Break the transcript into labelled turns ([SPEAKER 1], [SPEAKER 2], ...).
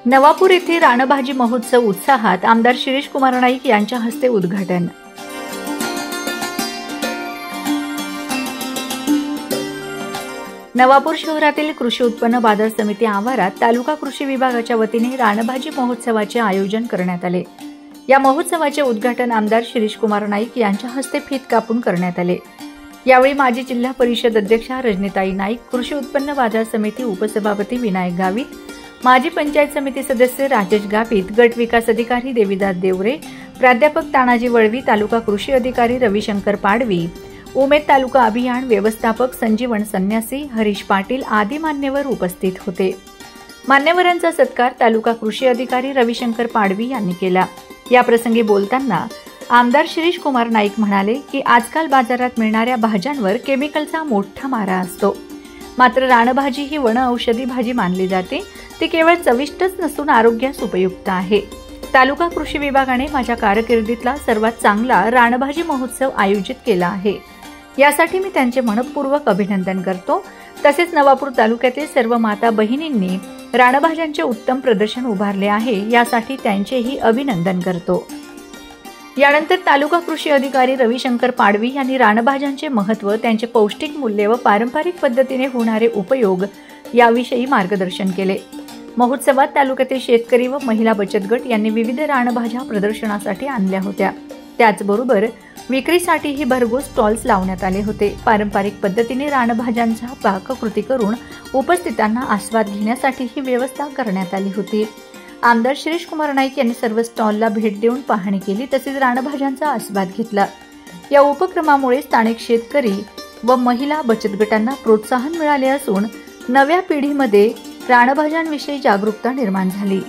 [SPEAKER 1] नवापूर येथे रानभाजी महोत्सव उत्साहात आमदार शिरीष कुमार नाईक यांच्या हस्ते उद्घाटन। नवापूर शहरातील कृषी उत्पन्न बाजार समिती आवारात तालुका कृषी विभागाच्या वतीने रानभाजी महोत्सवाचे आयोजन करण्यात आले। या महोत्सवाचे उद्घाटन आमदार शिरीष कुमार नाईक यांच्या हस्ते फीत कापून करण्यात आले। यावेळी माजी जिल्हा परिषद अध्यक्षा रजनीताई नाईक, कृषी उत्पन्न बाजार समिती उपसभापती विनायक गावित, माजी पंचायत समिती सदस्य राजेश गावित, गट विकास अधिकारी देवीदास देवरे, प्राध्यापक तानाजी वळवी, तालुका कृषी अधिकारी रविशंकर पाडवी, उमेद तालुका अभियान व्यवस्थापक संजीवन संन्यासी, हरीश पाटील आदी मान्यवर उपस्थित होते। मान्यवरांचा सत्कार तालुका कृषी अधिकारी रविशंकर पाडवी यांनी केला। या प्रसंगी बोलताना आमदार शिरीष कुमार नाईक म्हणाले की आजकाल बाजारात मिळणाऱ्या भाज्यांवर केमिकलचा मोठा मारा असतो, मात्र रानभाजी ही वन औषधी भाजी मानली जाते। ती केवळ चविष्टच नसून आरोग्यास उपयुक्त आहे। तालुका कृषी विभागाने माझ्या कारकिर्दीतला सर्वात चांगला रानभाजी महोत्सव आयोजित केला आहे, यासाठी मी त्यांचे मनपूर्वक अभिनंदन करतो। तसेच नवापूर तालुक्यातील सर्व माता बहिणींनी रानभाज्यांचे उत्तम प्रदर्शन उभारले आहे, यासाठी त्यांचेही अभिनंदन करतो। यानंतर तालुका कृषी अधिकारी रविशंकर पाडवी यांनी रानभाज्यांचे महत्त्व, त्यांचे पौष्टिक मूल्य व पारंपरिक पद्धतीने होणारे उपयोग याविषयी मार्गदर्शन केले। महोत्सवात तालुक्यातील शेतकरी व महिला बचत गट यांनी विविध रानभाज्या प्रदर्शनासाठी आणल्या होत्या। त्याचबरोबर विक्रीसाठीही भरघोस स्टॉल्स लावण्यात आले होते। पारंपरिक पद्धतीने रानभाज्यांचा पाककृती करून उपस्थितांना आस्वाद घेण्यासाठी ही व्यवस्था करण्यात आली होती। आमदार शिरीष कुमार नाईक यांनी सर्व स्टॉलला भेट देऊन पाहणी केली, तसेच रानभाज्यांचा आस्वाद घेतला। या उपक्रमामुळे स्थानिक शेतकरी व महिला बचत गटांना प्रोत्साहन मिळाले असून नव्या पिढीमध्ये रानभाज्यांविषयी जागरूकता निर्माण झाली।